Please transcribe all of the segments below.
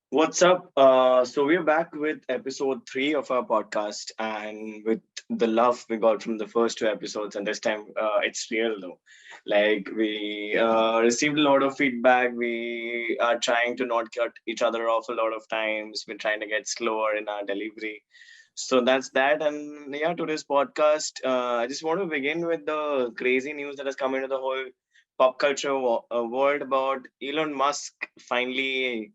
What's up? So we're back with episode 3 of our podcast, and with the love we got from the first two episodes, and this time it's real though. Like we received a lot of feedback. We are trying to not cut each other off a lot of times. We're trying to get slower in our delivery. So that's that. And yeah, today's podcast, I just want to begin with the crazy news that has come into the whole pop culture world about Elon Musk finally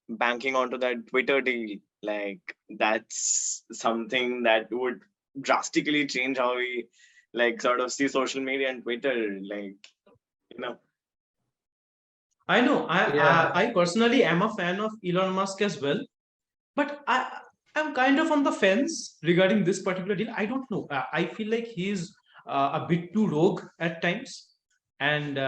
banking onto that Twitter deal. Like that's something that would drastically change how we like sort of see social media and Twitter. Like, you know, I know. I, Yeah, I I personally am a fan of Elon Musk as well, but I'm kind of on the fence regarding this particular deal. I don't know. I feel like he's a bit too rogue at times, and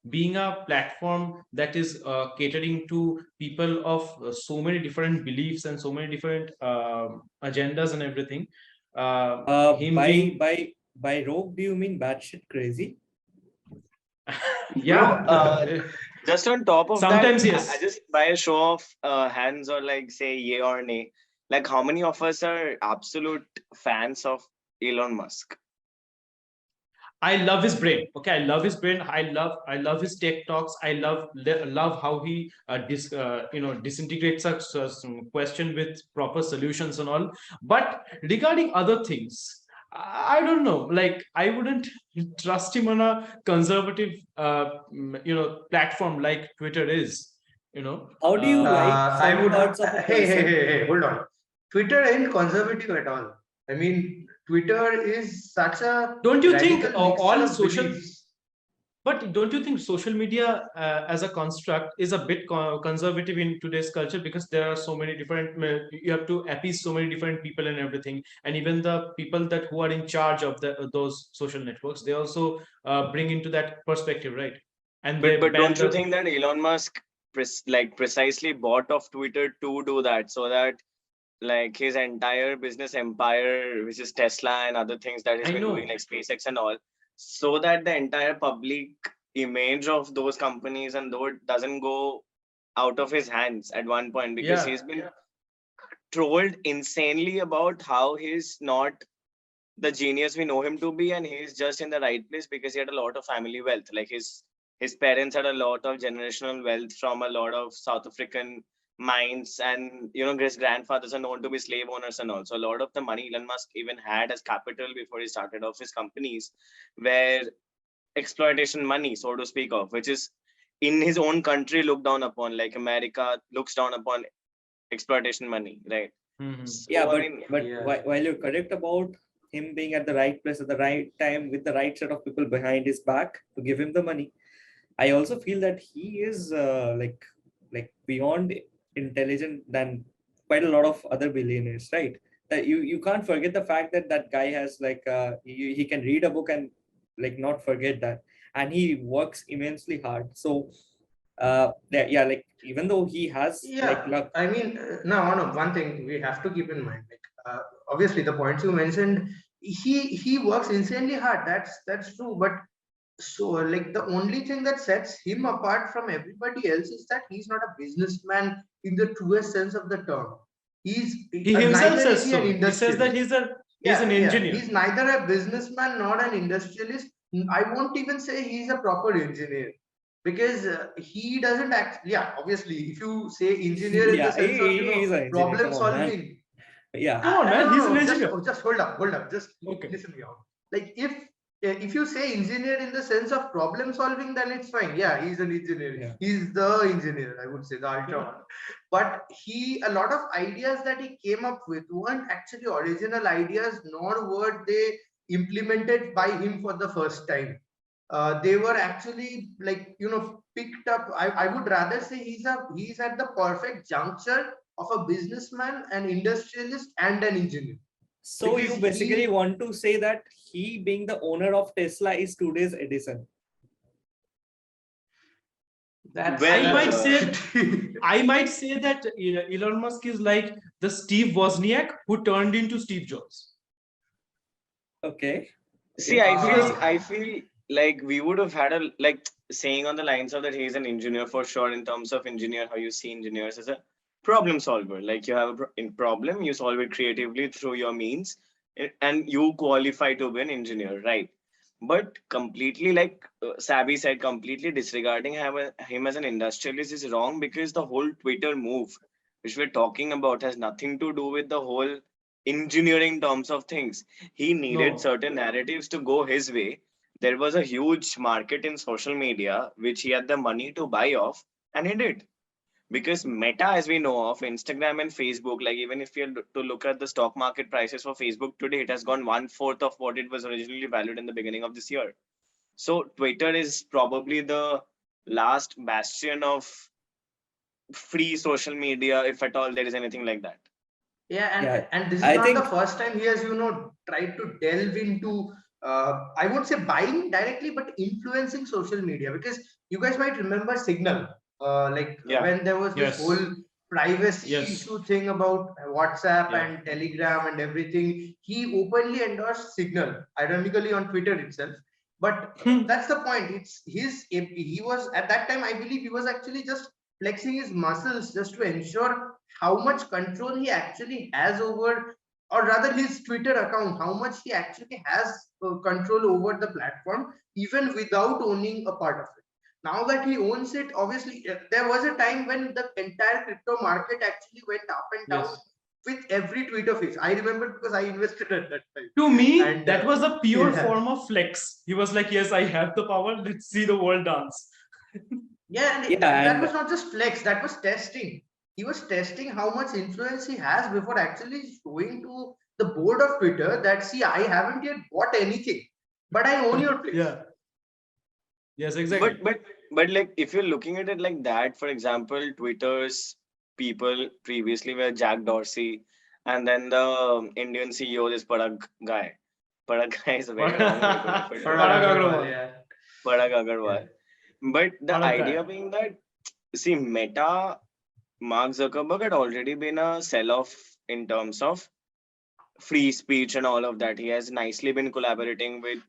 being a platform that is catering to people of so many different beliefs and so many different agendas and everything. Him by being by by rogue, do you mean batshit crazy? bro. yeah, Just on top of that, sometimes I yes. just by a show of hands or like say yay or nay, like how many of us are absolute fans of Elon Musk? I love his brain. Okay, I love his brain. I love his tech talks. I love how he disintegrates a question with proper solutions and all. But regarding other things, I don't know. Like I wouldn't trust him on a conservative platform like Twitter is. You know. How do you like So some parts of a person? Hold on. Twitter ain't conservative at all. I mean, Twitter is such a don't you think radical mixture all of social beliefs. But don't you think social media as a construct is a bit conservative in today's culture because there are so many different, you have to appease so many different people and everything, and even the people that who are in charge of those social networks, they also bring into that perspective, right? And But they but ban don't you the think that Elon Musk precisely bought off Twitter to do that, so that like his entire business empire, which is Tesla and other things that he's I been doing, know, like SpaceX and all, so that the entire public image of those companies and though it doesn't go out of his hands at one point because yeah, he's been trolled insanely about how he's not the genius we know him to be, and he's just in the right place because he had a lot of family wealth. Like his parents had a lot of generational wealth from a lot of South African mines, and his grandfathers are known to be slave owners and all. So a lot of the money Elon Musk even had as capital before he started off his companies were exploitation money, so to speak of, which is in his own country looked down upon. Like America looks down upon exploitation money, right? hmm, Yeah, So I mean, while you're correct about him being at the right place at the right time with the right set of people behind his back to give him the money, I also feel that he is like beyond intelligent than quite a lot of other billionaires, right? That you can't forget the fact that that guy has he can read a book and like not forget that, and he works immensely hard. So yeah, like even though he has like Yeah, luck. I mean, no, one thing we have to keep in mind, obviously the points you mentioned, he works insanely hard. That's true, but so like the only thing that sets him apart from everybody else is that he's not a businessman in the truest sense of the term. He's he himself neither is says he an so. He says that industrialist. he's an Yeah, engineer. he's neither a businessman nor an industrialist. I won't even say he's a proper engineer because he doesn't act. Yeah, obviously, if you say engineer in the Yeah, sense of he is an engineer. problem Come on, man. solving, Yeah. Come on, man, no, he's an no, engineer. just hold up, just Okay. listen me out. Like if you say engineer in the sense of problem solving, then it's fine. Yeah, he's an engineer. Yeah. He's the engineer, I would say, the ultra one. But a lot of ideas that he came up with weren't actually original ideas, nor were they implemented by him for the first time. They were actually like picked up. I would rather say he's at the perfect juncture of a businessman, an industrialist, and an engineer So because you basically he want to say that he being the owner of Tesla is today's Edison. that's I well, might say I might say that Elon Musk is like the Steve Wozniak who turned into Steve Jobs. Okay. see, Okay. uh, I feel like we would have had a saying on the lines of that he's an engineer for sure in terms of engineer, how you see engineers as a problem solver. Like you have a in problem, you solve it creatively through your means, and you qualify to be an engineer, right? But completely, like Sabi said, completely disregarding him as an industrialist is wrong, because the whole Twitter move, which we're talking about, has nothing to do with the whole engineering terms of things. He needed No. certain narratives to go his way. There was a huge market in social media which he had the money to buy off, and he did. Because Meta, as we know of, Instagram and Facebook, like even if you to look at the stock market prices for Facebook today, it has gone one fourth of what it was originally valued in the beginning of this year. So Twitter is probably the last bastion of free social media, if at all there is anything like that. Yeah, Yeah, and this is I not the think first time he has, tried to delve into, I won't say buying directly, but influencing social media. Because you guys might remember Signal, like Yeah. when there was this whole Yes. privacy Yes. issue thing about WhatsApp Yeah. and Telegram and everything. He openly endorsed Signal, ironically on Twitter itself. But that's the point. It's his. He was at that time, I believe, he was actually just flexing his muscles just to ensure how much control he actually has over, or rather his Twitter account, how much he actually has control over the platform, even without owning a part of it. Now that he owns it, obviously, there was a time when the entire crypto market actually went up and down Yes. with every tweet of his. I remember because I invested at that time. To me, And that was a pure yeah, form of flex. He was like, "Yes, I have the power. Let's see the world dance." yeah, and yeah, that and was not just flex, that was testing. He was testing how much influence he has before actually showing to the board of Twitter that, see, I haven't yet bought anything, but I own your place. Yeah. Yes, But exactly. but but like if you're looking at it like that, for example, Twitter's people previously were Jack Dorsey, and then the Indian CEO, this Parag guy. Parag guy is a very wrong way to refer to Parag him. Parag Agrawal, Agrawal. yeah. Parag Yeah. Agarwal. But the Parag idea guy. being that, see, Meta, Mark Zuckerberg had already been a sell-off in terms of free speech and all of that. He has nicely been collaborating with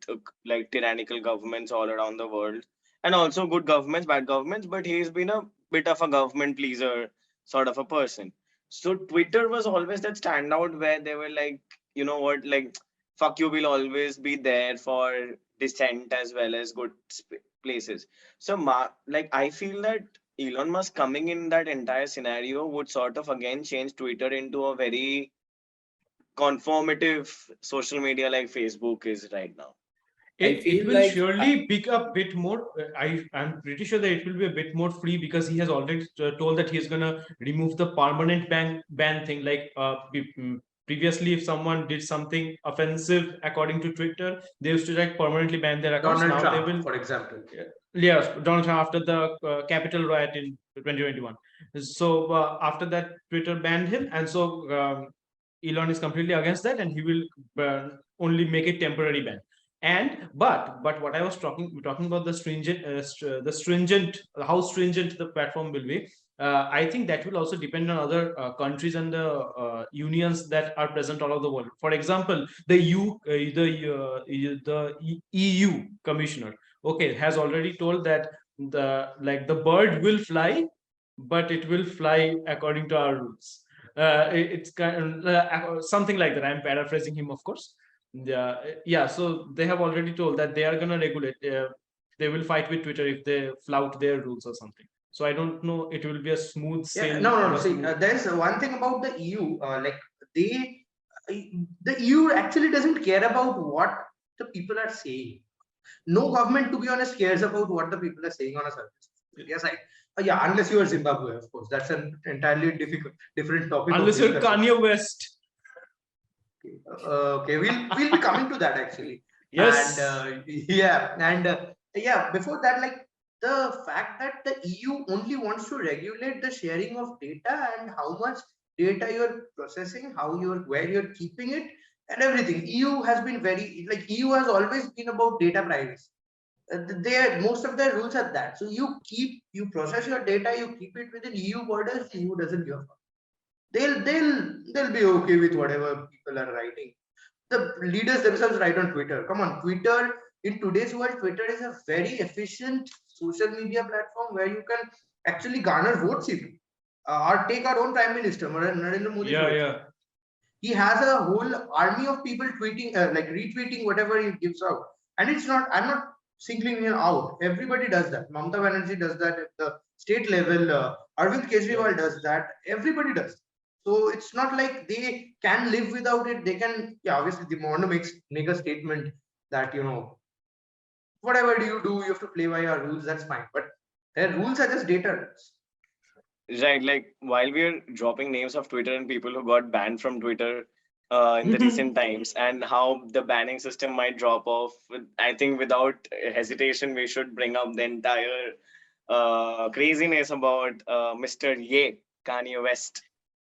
like tyrannical governments all around the world, and also good governments, bad governments. But he's been a bit of a government pleaser sort of a person. So Twitter was always that standout where they were like, you know what, like, fuck you will always be there for dissent as well as good places. So, like, I feel that Elon Musk coming in that entire scenario would sort of again change Twitter into a very conformative social media like Facebook is right now. I It feel will like surely pick a bit more. I'm pretty sure that it will be a bit more free, because he has already told that he is gonna remove the permanent ban thing. Like previously, if someone did something offensive according to Twitter, they used to like permanently ban their accounts. Donald Now they Trump, will. for example. Yes, Donald Trump after the Capitol riot in 2021. So after that, Twitter banned him, and so Elon is completely against that, and he will only make it temporary ban. And but what I was talking about the stringent the stringent how stringent the platform will be. I think that will also depend on other countries and the unions that are present all over the world. For example, the EU commissioner, okay, has already told that the bird will fly, but it will fly according to our rules. It's kind of, something like that. I'm paraphrasing him, of course. Yeah. So they have already told that they are gonna regulate. They will fight with Twitter if they flout their rules or something. So I don't know. It will be a smooth Yeah, sail no, or no. a See, smooth. there's one thing about the EU. They, uh, the EU actually doesn't care about what the people are saying. No government, to be honest, cares about what the people are saying on a surface. Yes, I. Yeah, unless you are Zimbabwe, of course. That's an entirely different topic of Unless you're discussion. Kanye West. Okay, we'll be coming to that actually. And Yes. yeah, and yeah, before that, like the fact that the EU only wants to regulate the sharing of data and how much data you're processing, how you're where you're keeping it, and everything. EU has been very, like, EU has always been about data privacy. They, most of their rules are that. So you process your data, you keep it within EU borders. EU doesn't give a fuck. They'll be okay with whatever people are writing. The leaders themselves write on Twitter. Come on, Twitter, in today's world, Twitter is a very efficient social media platform where you can actually garner votes even. Or take our own Prime Minister, Narendra Modi, for Yeah, example. yeah. He has a whole army of people tweeting, like retweeting whatever he gives out. And it's not, I'm not singling him out. Everybody does that. Mamata Banerjee does that at the state level. Arvind Kejriwal does that. Everybody does. So it's not like they can live without it. They can, yeah, obviously they want to make a statement that, whatever do, you have to play by our rules, that's fine. But their rules are just data rules. Right, like while we're dropping names of Twitter and people who got banned from Twitter in the recent times, and how the banning system might drop off, I think without hesitation, we should bring up the entire craziness about Mr. Ye, Kanye West.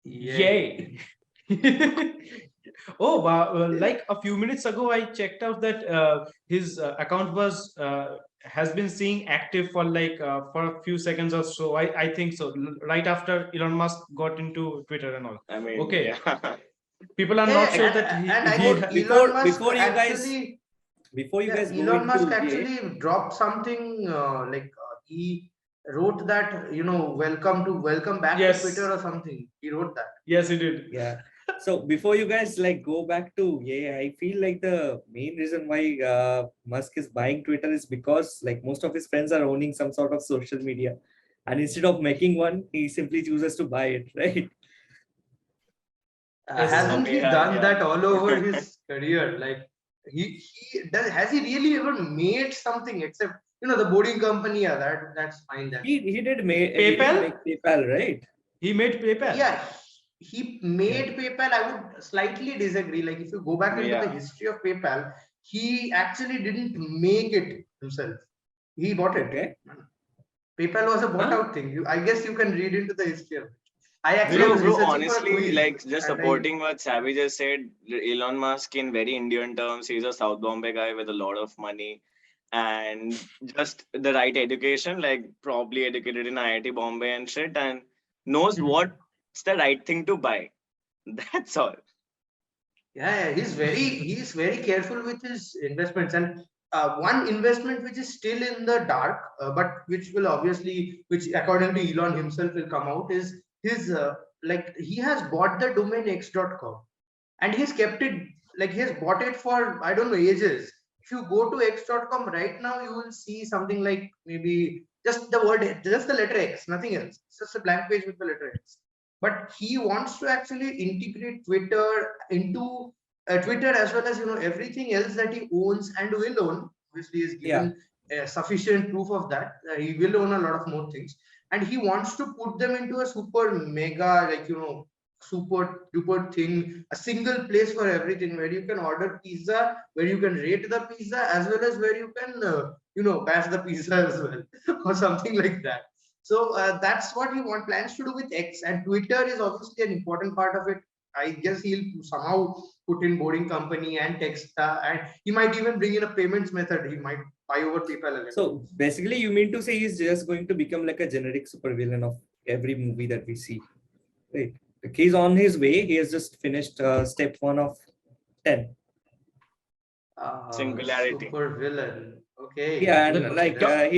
Yay. Oh, wow. Like a few minutes ago, I checked out that his account was has been seeing active for like for a few seconds or so. I think so. Right after Elon Musk got into Twitter and all. I mean, Okay. yeah. People are Yeah, not yeah, sure that and I he think before Elon Musk before you guys actually, before you yeah, guys go Elon Musk into actually dropped something like he wrote that, welcome back to Twitter Yes. or something. He wrote that. Yes, he did. yeah. So before you guys like go back to I feel like the main reason why Musk is buying Twitter is because like most of his friends are owning some sort of social media, and instead of making one, he simply chooses to buy it, right? Yes. So Hasn't Okay, he yeah, done yeah. that all over his career? Like he does. Has he really ever made something except the boarding company? Yeah, that's fine then. he did PayPal? make PayPal, right? He made PayPal. Yeah, he Yeah. made PayPal. I would slightly disagree. Like if you go back into the Yeah. history of PayPal, he actually didn't make it himself. He bought it. Okay. PayPal was a bought Huh? out thing. I guess you can read into the history of it. I actually Really? Bro, was bro, researching for a honestly, quiz, like just and I supporting what Savvy just said, Elon Musk in very Indian terms, he's a South Bombay guy with a lot of money and just the right education, like probably educated in IIT Bombay and shit, and knows what's the right thing to buy. That's all. yeah, he's very careful with his investments. And one investment which is still in the dark, but which will obviously, which according to Elon himself will come out, is his like he has bought the domain x.com, and he's kept it, like he has bought it for I don't know ages. If you go to x.com right now, you will see something like maybe just the word, just the letter X, nothing else. It's just a blank page with the letter X. But he wants to actually integrate Twitter into Twitter, as well as everything else that he owns and will own. Obviously, is Yeah. given sufficient proof of that. He will own a lot of more things, and he wants to put them into a super mega, like super duper thing, a single place for everything, where you can order pizza, where you can rate the pizza, as well as where you can bash the pizza as well, or something like that. So that's what he plans to do with X, and Twitter is obviously an important part of it. I guess he'll somehow put in boarding company and text, and he might even bring in a payments method. He might buy over PayPal a little. So basically, you mean to say he's just going to become like a generic supervillain of every movie that we see, right? Like he's on his way. He has just finished step 1 of 10. Singularity. Super villain. Okay. Yeah, and Okay. like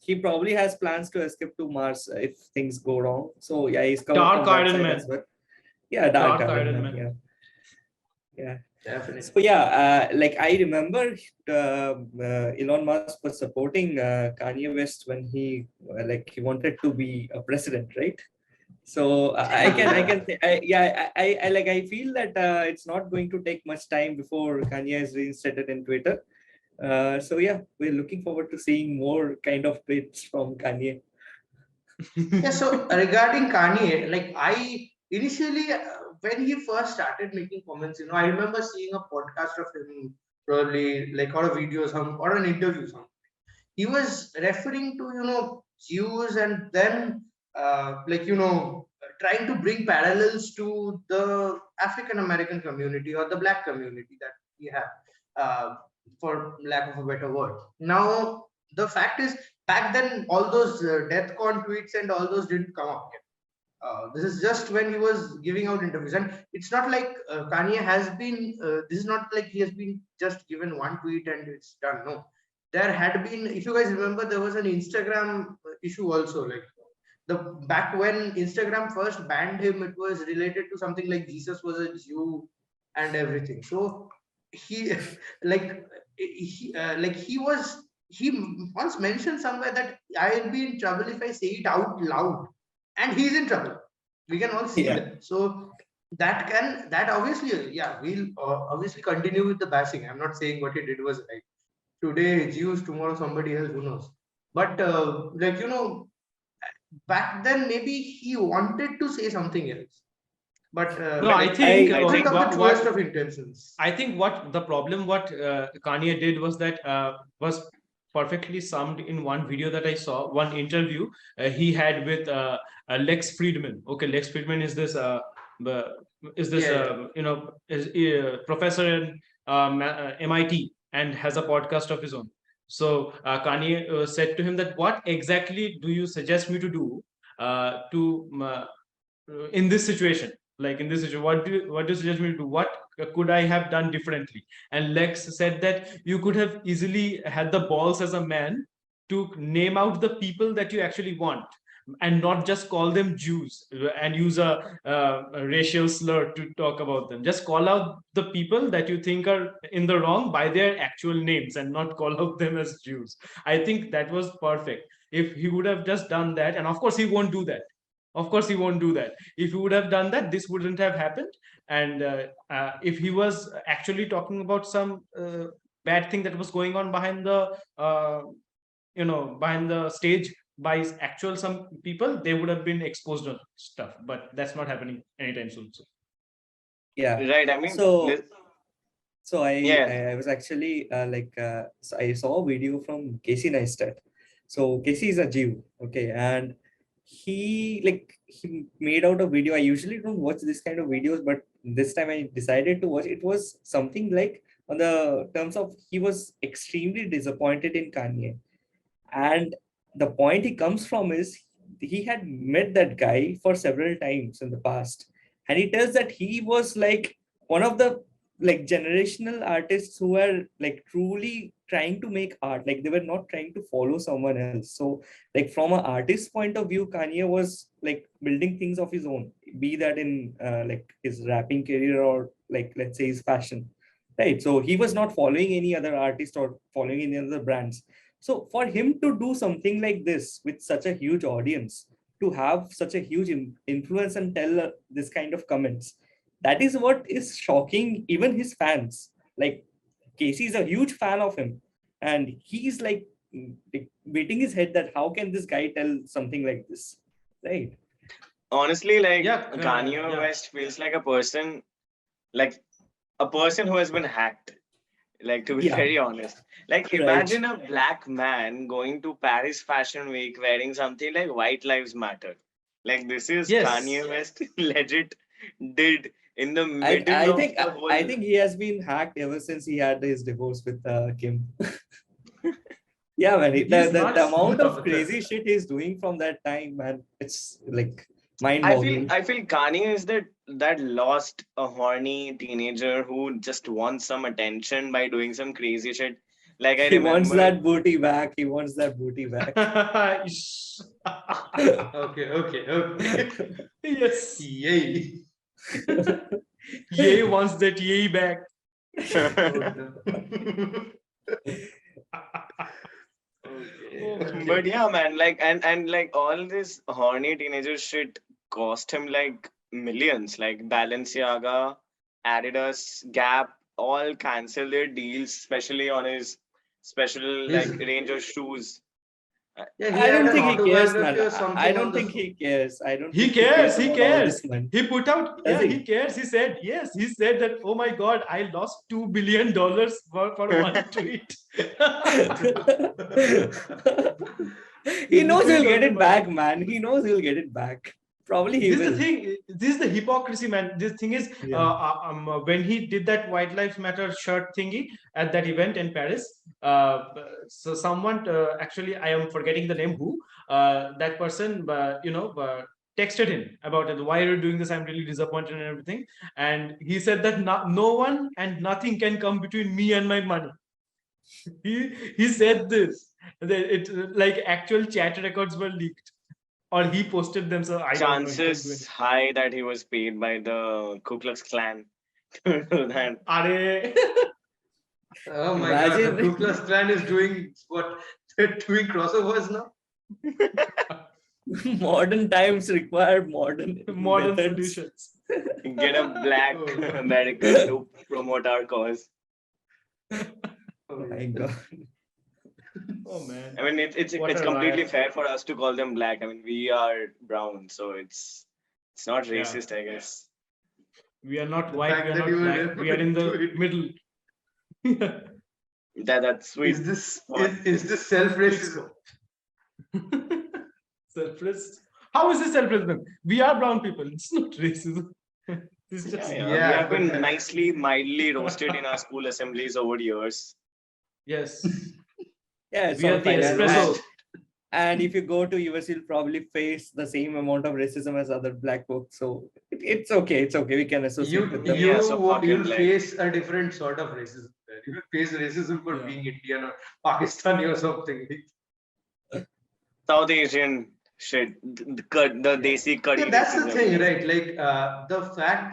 he probably has plans to escape to Mars if things go wrong. So yeah, he's covered Dark from that Iron side Man. as well. Yeah, Dark Dark Iron Iron Man. Man. Yeah, yeah. Definitely. So yeah, like I remember Elon Musk was supporting Kanye West when he wanted to be a president, right? So I can say I like I feel that it's not going to take much time before Kanye is reinstated in Twitter. So yeah, we're looking forward to seeing more kind of tweets from Kanye. Yeah, so regarding Kanye, like I initially, when he first started making comments, I remember seeing a podcast of him, probably like or a video, or an interview, something. He was referring to, Jews, and then, trying to bring parallels to the African American community or the Black community that we have, for lack of a better word. Now, the fact is, back then, all those death con tweets and all those didn't come up yet. This is just when he was giving out interviews, and it's not like Kanye has been. This is not like he has been just given one tweet and it's done. No, there had been. If you guys remember, there was an Instagram issue also. Like the back when Instagram first banned him, it was related to something like Jesus was a Jew and everything. So he like he once mentioned somewhere that I'll be in trouble if I say it out loud, and he's in trouble. We can all see Yeah. that. So that obviously, yeah, we'll obviously continue with the bashing. I'm not saying what he did was right. Today Jews, tomorrow somebody else, who knows? But back then maybe he wanted to say something else, but No, But I it, think I wasn't think of the truest of intentions. I think what the problem what Kanye did was that was perfectly summed in one video that I saw, one interview he had with Lex Friedman. Okay, Lex Friedman is this uh, Yeah. is professor in MIT and has a podcast of his own. So Kanye said to him that what exactly do you suggest me to do to in this situation, like in this situation, what do you suggest me to do, what could I have done differently? And Lex said that you could have easily had the balls as a man to name out the people that you actually want and not just call them Jews and use a racial slur to talk about them. Just call out the people that you think are in the wrong by their actual names and not call out them as Jews. I think that was perfect. If he would have just done that, and of course he won't do that, of course he won't do that. If he would have done that, this wouldn't have happened. And if he was actually talking about some bad thing that was going on behind the behind the stage by actual some people, they would have been exposed on stuff, but that's not happening anytime soon. So Yeah. right. I mean, So so yeah. I was actually so I saw a video from Casey Neistat. So Casey is a Jew, okay, and he made out a video. I usually don't watch this kind of videos, but this time I decided to watch. It was something like on the terms of he was extremely disappointed in Kanye, and the point he comes from is he had met that guy for several times in the past, and he tells that he was like one of the like generational artists who were like truly trying to make art, like they were not trying to follow someone else. So like from an artist point of view, Kanye was like building things of his own, be that in like his rapping career or like let's say his fashion, right? So he was not following any other artist or following any other brands. So for him to do something like this with such a huge audience, to have such a huge influence and tell this kind of comments, that is what is shocking even his fans. Like Casey is a huge fan of him, and he's like beating his head that how can this guy tell something like this, right? Honestly, like yeah, Kanye yeah. West feels like a person who has been hacked. Like, to be Yeah, very honest, like right. imagine a black man going to Paris Fashion Week wearing something like White Lives Matter. Like, this is Yes. Kanye West legit did in the I middle I of think the I whole. think he has been hacked ever since he had his divorce with Kim. Yeah, man. He's The nuts. amount of crazy shit he's doing from that time, man, it's like mind-boggling. I feel Kanye is that lost a horny teenager who just wants some attention by doing some crazy shit. Like I He wants remember, that booty back. He wants that booty back. Okay, okay, okay. Yes. Yay. Ye wants that ye back. Oh, no. Okay, but okay. yeah, man, like and like all this horny teenager shit cost him like millions. Like Balenciaga, Adidas, Gap, all cancel their deals, especially on his special His, like range of shoes. yeah, he I had don't an think he cares, man. autobiography or I something on don't the think he cares. I don't He think he cares cares. He about all cares. this, man. He put out. Does Yeah, he he? cares. He said yes. He said that. Oh my God, I lost $2 billion for one tweet. He He's knows literally he'll get talking it about back, it. man. He knows he'll get it back. Probably he This is the will. thing. This is the hypocrisy, man. This thing is, Yeah. when he did that White Lives Matter shirt thingy at that event in Paris, so someone actually, I am forgetting the name who, that person, texted him about it. Why are you doing this? I'm really disappointed and everything. And he said that no one and nothing can come between me and my money. He said this. That it like actual chat records were leaked. or he posted them. So I don't know. He can do Chances it. high that he was paid by the Ku Klux Klan to do that. Oh my God, the Ku Imagine Klux Klan is doing what? They're doing crossovers now. modern times require modern Modern methods. solutions. Get a black Oh. American to promote our cause. Oh Oh my yeah. God. Oh man. I mean, it's What it's a completely riot. fair for us to call them black. I mean, we are brown, so it's not Yeah. racist, I guess. We are not The white, we fact are that you not were black, we are able in to do the it. middle. That's sweet. Is this spot. is this self-racism? Self-racist. How is this self-racism? We are brown people. It's not racism. It's Yeah, just yeah. We Yeah, have but been nicely, mildly roasted in our school assemblies over the years. yes. Yeah, it's We are all the fine. espresso. And if you go to US, you'll probably face the same amount of racism as other black folks. So it's okay. It's okay. We can associate with them. Yeah, so fuck him, you'll like- face a different sort of racism there. You will face racism for Yeah. being Indian or Pakistani or something. South Asian shit, the desi curry Yeah, that's the racism. thing, right? Like the fact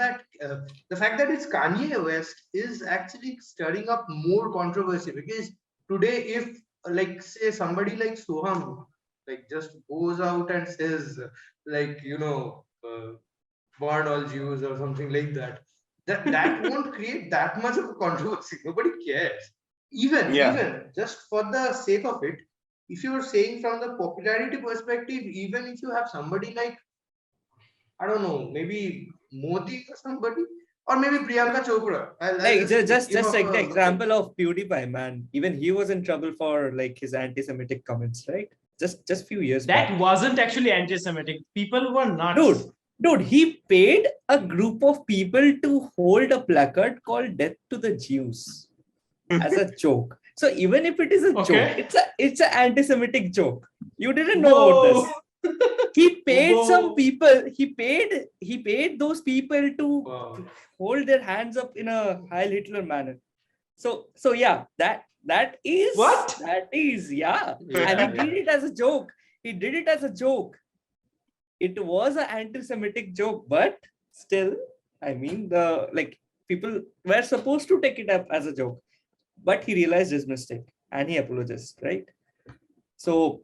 that it's Kanye West is actually stirring up more controversy because today, if like say somebody like Soham like just goes out and says like burn all Jews or something like that, that won't create that much of a controversy. Nobody cares. Yeah. Even just for the sake of it, if you're saying from the popularity perspective, even if you have somebody like I don't know, maybe Modi or somebody, or maybe Priyanka Chopra. I'll Like just give just up like the a example of PewDiePie, man. Even he was in trouble for like his anti-Semitic comments, right? Just few years That back. wasn't actually anti-Semitic. People were nuts. Dude, he paid a group of people to hold a placard called "Death to the Jews" as a joke. So even if it is a Okay. joke, it's an anti-Semitic joke. You didn't know about this. He paid some Whoa. people. He paid those people to wow. hold their hands up in a Heil Hitler manner. So yeah, that is What? that is yeah. Yeah, And he yeah. did it as a joke. He did it as a joke. It was an anti-Semitic joke, but still, I mean, the like people were supposed to take it up as a joke, but he realized his mistake and he apologized, right? So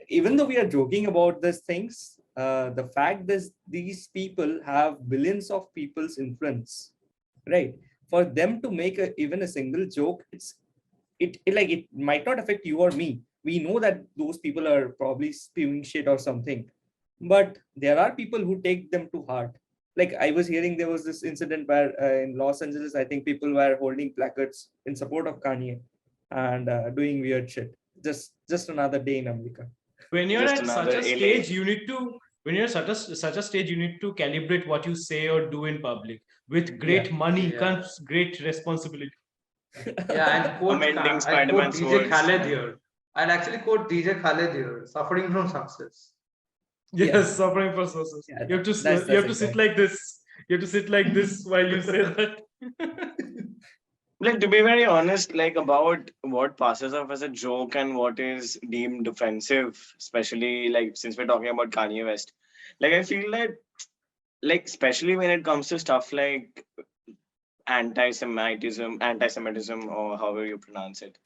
even though we are joking about these things, the fact that these people have billions of people's influence, right? For them to make even a single joke, it might not affect you or me. We know that those people are probably spewing shit or something, but there are people who take them to heart. Like I was hearing there was this incident where in Los Angeles, I think people were holding placards in support of Kanye and doing weird shit. Just another day in America. When you're Just at such another a LA. stage, you need to when you're such a stage, you need to calibrate what you say or do in public. With great money Yeah. comes great responsibility. Yeah, and Amending I'll Spider-Man's quote DJ words. Khaled here. I'll actually quote DJ Khaled here, suffering from success. Yes, Yeah. suffering for sources. Yeah, You have to that's you have to exactly. sit like this. You have to sit like this while you say that. Like, to be very honest, like about what passes off as a joke and what is deemed offensive, especially like since we're talking about Kanye West. Like, I feel that, like, especially when it comes to stuff like anti-Semitism, or however you pronounce it,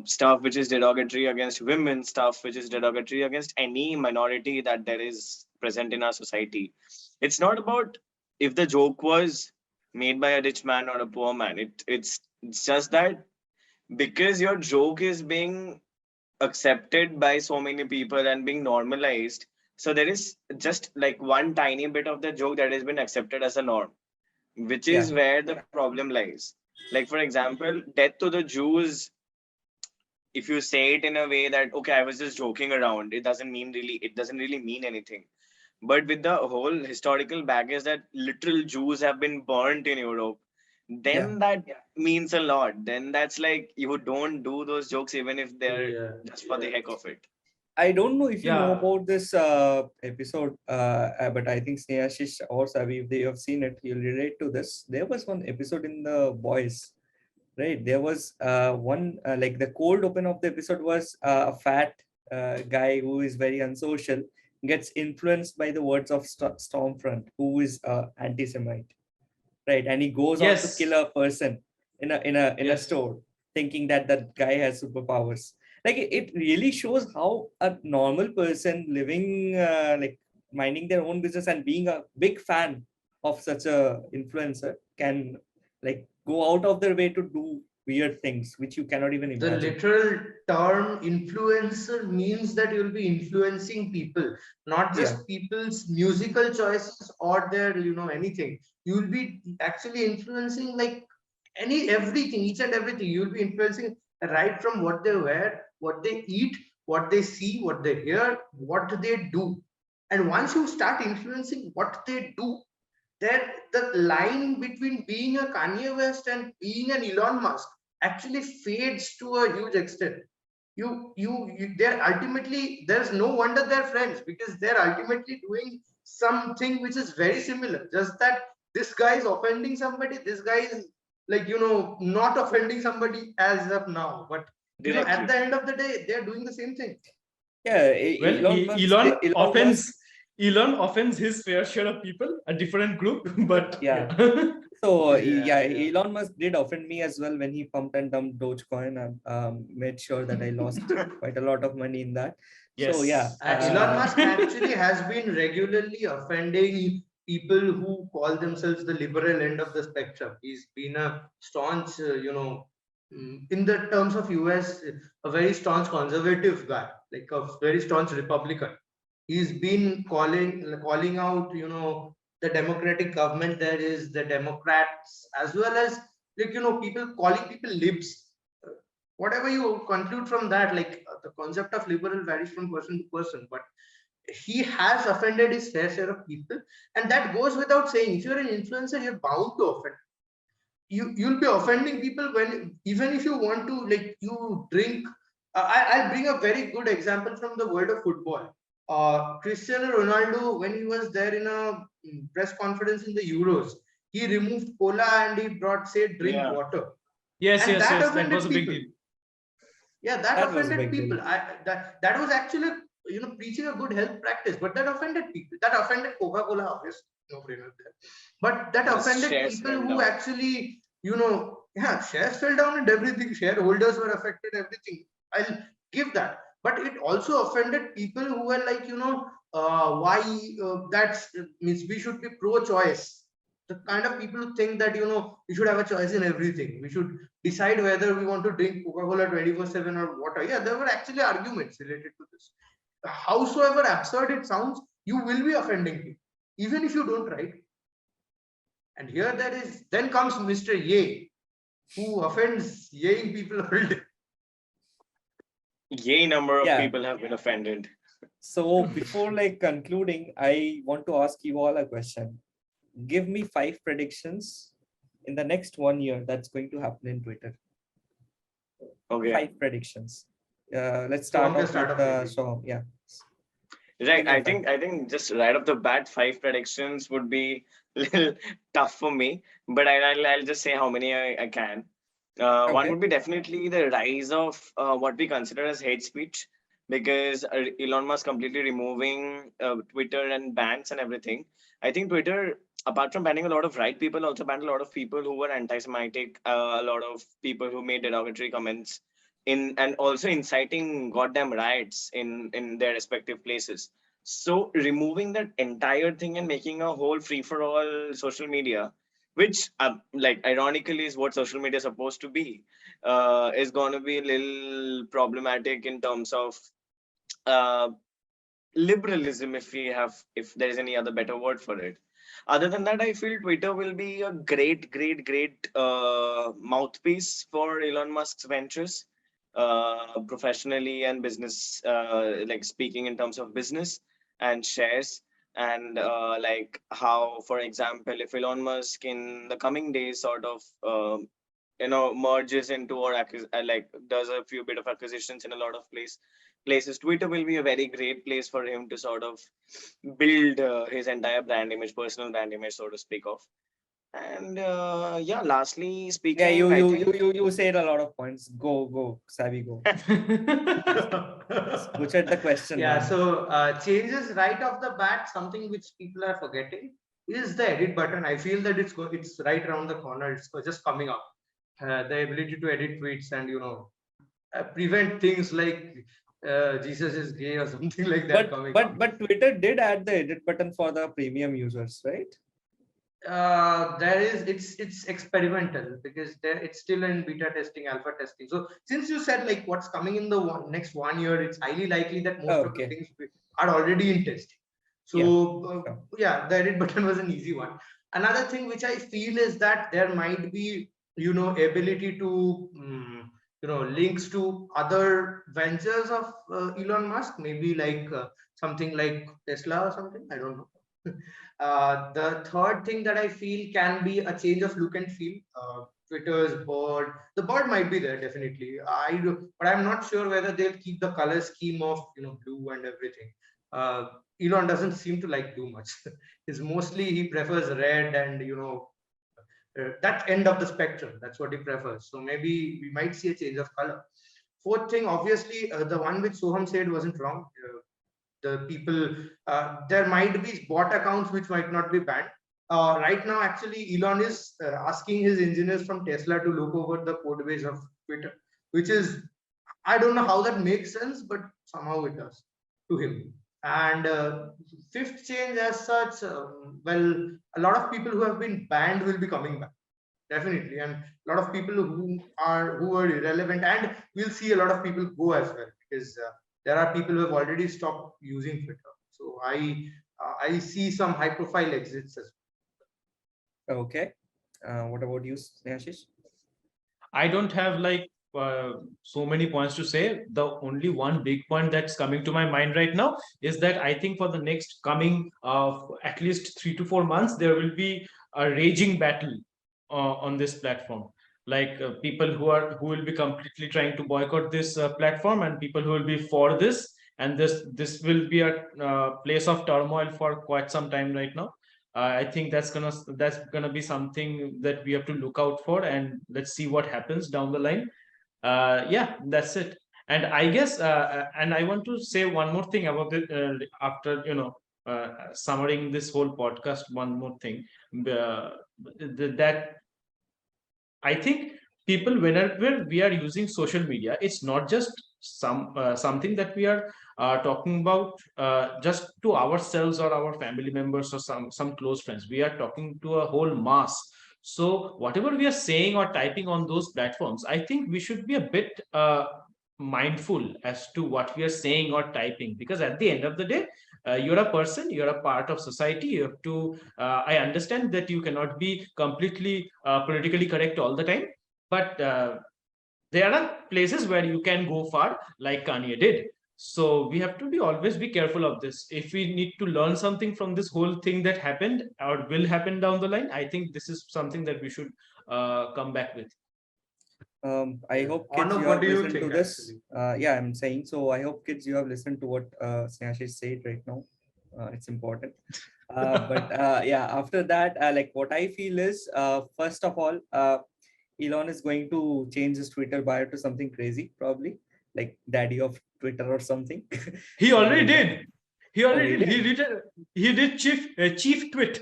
stuff which is derogatory against women, stuff which is derogatory against any minority that there is present in our society. It's not about if the joke was made by a rich man or a poor man. It's just that because your joke is being accepted by so many people and being normalized, so there is just like one tiny bit of the joke that has been accepted as a norm, which is Yeah. where the problem lies. Like, for example, death to the Jews, if you say it in a way that, okay, I was just joking around, it doesn't really mean anything. But with the whole historical baggage that literal Jews have been burnt in Europe, then that means a lot. Then that's like you don't do those jokes even if they're Yeah. just for the heck of it. I don't know if you know Yeah. about this episode, but I think Snehashish or Savi, if they have seen it, you'll relate to this. There was one episode in The Boys, right? There was one, like the cold open of the episode was a fat guy who is very unsocial gets influenced by the words of Stormfront, who is anti-Semite, right? And he goes on to kill Yes. a person in a Yes. store, thinking that that guy has superpowers. Like it really shows how a normal person living like minding their own business and being a big fan of such a influencer can like go out of their way to do weird things which you cannot even The imagine. literal term influencer means that you'll be influencing people, not Yeah. just people's musical choices or their, anything. You'll be actually influencing like everything, each and everything. You'll be influencing right from what they wear, what they eat, what they see, what they hear, what they do. And once you start influencing what they do, then the line between being a Kanye West and being an Elon Musk actually fades to a huge extent. They're ultimately, there's no wonder they're friends, because they're ultimately doing something which is very similar. Just that this guy is offending somebody, this guy is like, not offending somebody as of now. But at Directly. the end of the day, they're doing the same thing. Yeah, Well, Elon Musk. Elon Elon Musk. offends his fair share of people, a different group, but Yeah. yeah. So Yeah, yeah. Elon Musk did offend me as well when he pumped and dumped Dogecoin. And made sure that I lost quite a lot of money in that. So yeah, Yes, Elon absolutely. Musk actually has been regularly offending people who call themselves the liberal end of the spectrum. He's been a staunch, in the terms of US, a very staunch conservative guy, like a very staunch Republican. He's been calling out, the Democratic government there is, the Democrats, as well as like, people calling people libs. Whatever you conclude from that, like the concept of liberal varies from person to person, but he has offended his fair share of people, and that goes without saying. If you're an influencer, you're bound to offend. You'll be offending people when, even if you want to, like, you drink. I'll bring a very good example from the world of football. Cristiano Ronaldo, when he was there in a press conference in the Euros, he removed cola and he brought, say, drink Yeah. water, Yes, and yes, that yes. That was offended a big people. deal. Yeah, that that was a offended big deal. people. That was actually, preaching a good health practice, but that offended people. That offended Coca-Cola, obviously, no brainer there. But that His offended shares people went who down. actually, yeah, shares fell down and everything. Shareholders were affected, everything. I'll give that. But it also offended people who were like, why that's means we should be pro-choice. The kind of people who think that, we should have a choice in everything. We should decide whether we want to drink Coca-Cola 24/7 or water. Yeah, there were actually arguments related to this. Howsoever absurd it sounds, you will be offending people, even if you don't, right? And here there is, then comes Mr. Ye, who offends yaying people all day. Yay number of Yeah. people have been offended. So before like concluding, I want to ask you all a question. Give me 5 predictions in the next 1 year that's going to happen in Twitter. Okay. 5 predictions. Let's So I'm start gonna off start with off maybe. Soham. Yeah. Right. Give me a five. I think just right off the bat, 5 predictions would be a little tough for me, but I'll just say how many I can. One Okay. would be definitely the rise of what we consider as hate speech, because Elon Musk completely removing Twitter and bans and everything. I think Twitter, apart from banning a lot of right people, also banned a lot of people who were anti-Semitic, a lot of people who made derogatory comments in, and also inciting goddamn riots in their respective places. So removing that entire thing and making a whole free for all social media, which like ironically is what social media is supposed to be, is going to be a little problematic in terms of uh, liberalism, if there is any other better word for it. Other than that, I feel Twitter will be a great mouthpiece for Elon Musk's ventures, professionally and business, like speaking in terms of business and shares. And like how, for example, if Elon Musk in the coming days sort of merges into, or like does a few bit of acquisitions in a lot of places, Twitter will be a very great place for him to sort of build his entire brand image, personal brand image, so to speak of. And yeah, lastly Yeah, speaking, I think you said a lot of points. Go, Savvy, go. Just butchered the question, Yeah, man. so changes right off the bat, something which people are forgetting is the edit button. I feel that it's right around the corner. It's just coming up. The ability to edit tweets and prevent things like Jesus is gay or something like that coming up. But Twitter did add the edit button for the premium users, right? There is it's experimental because it's still in beta testing, alpha testing. So since you said like what's coming in the next 1 year, it's highly likely that most of the Okay. things are already in testing. So Yeah. Sure. yeah, the edit button was an easy one. Another thing which I feel is that there might be ability to links to other ventures of Elon Musk, maybe like something like Tesla or something. I don't know. The third thing that I feel can be a change of look and feel. Twitter's bird, the bird might be there definitely. But I'm not sure whether they'll keep the color scheme of blue and everything. Uh, Elon doesn't seem to like blue much. Is mostly he prefers red and that end of the spectrum. That's what he prefers. So maybe we might see a change of color. Fourth thing, obviously, the one which Soham said wasn't wrong. The people, there might be bot accounts which might not be banned. Right now, actually, Elon is asking his engineers from Tesla to look over the code base of Twitter, which is, I don't know how that makes sense, but somehow it does to him. And fifth change, as such, well, a lot of people who have been banned will be coming back definitely, and a lot of people who are irrelevant, and we'll see a lot of people go as well because there are people who have already stopped using Twitter. So I see some high profile exits as Okay. What about you, Ashish? I don't have like so many points to say. The only one big point that's coming to my mind right now is that I think for the next coming at least 3 to 4 months, there will be a raging battle on this platform. Like people who will be completely trying to boycott this platform, and people who will be for this, and this will be a place of turmoil for quite some time right now. I think that's gonna be something that we have to look out for, and let's see what happens down the line. Yeah, that's it. And I guess, and I want to say one more thing about it after summarizing this whole podcast. One more thing, that I think people, whenever we are using social media, it's not just something that we are talking about just to ourselves or our family members or some close friends. We are talking to a whole mass. So whatever we are saying or typing on those platforms, I think we should be a bit mindful as to what we are saying or typing, because at the end of the day, you're a person, you're a part of society. You have to I understand that you cannot be completely politically correct all the time, but there are places where you can go far, like Kanye did. So we have to be always be careful of this. If we need to learn something from this whole thing that happened or will happen down the line, I think this is something that we should come back with. I well. hope kids Arnav, you what have do you listened to think this. actually? Yeah, I'm saying so. I hope kids you have listened to what Snehashish said right now. It's important. But yeah, after that, like what I feel is, first of all, Elon is going to change his Twitter bio to something crazy, probably like daddy of Twitter or something. He already So did. He oh, already he did. did. He did chief twit.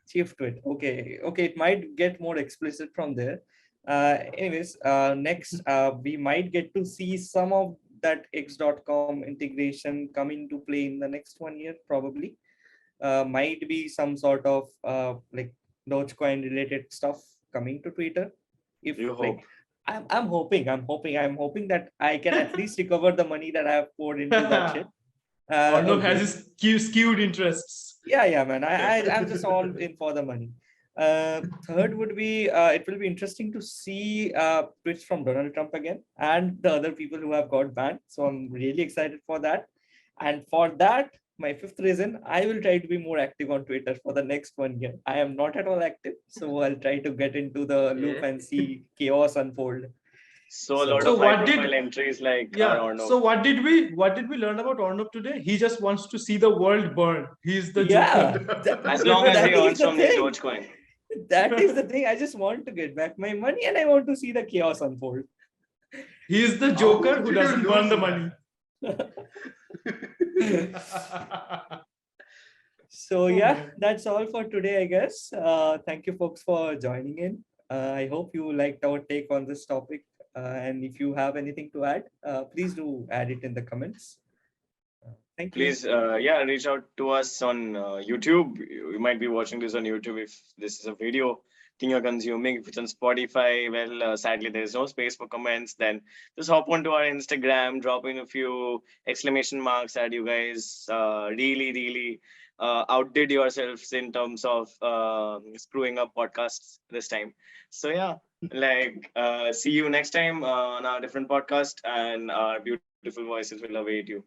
Chief tweet. Okay, okay. It might get more explicit from there. Anyways, next, we might get to see some of that X.com integration come into play in the next 1 year, probably. Might be some sort of like Dogecoin related stuff coming to Twitter. If you like, hope. I'm hoping that I can at least recover the money that I have poured into that shit. Arnav has Okay. his skewed interests. Yeah, man. I'm just all in for the money. Third would be it will be interesting to see tweets from Donald Trump again and the other people who have got banned. So I'm really excited for that. And for that, my fifth reason, I will try to be more active on Twitter for the next 1 year. I am not at all active, so I'll try to get into the loop Okay. and see chaos unfold. So a lot So So of high what profile did entries like Yeah. Arnav. So what did we learn about Arnav today? He just wants to see the world burn. He's the Joker. yeah, As long as he that is earns the from his thing. Dogecoin. That is the thing. I just want to get back my money and I want to see the chaos unfold. He is the How Joker did who you doesn't lose burn the that? money. So Oh, yeah, man. that's all for today, I guess. Thank you folks for joining in. I hope you liked our take on this topic. And if you have anything to add, please do add it in the comments. Thank you. Please, reach out to us on YouTube. You might be watching this on YouTube if this is a video thing you're consuming. If it's on Spotify, well, sadly, there's no space for comments. Then just hop onto our Instagram, drop in a few exclamation marks that you guys really outdid yourselves in terms of screwing up podcasts this time. So, yeah, see you next time on our different podcast, and our beautiful voices will await you.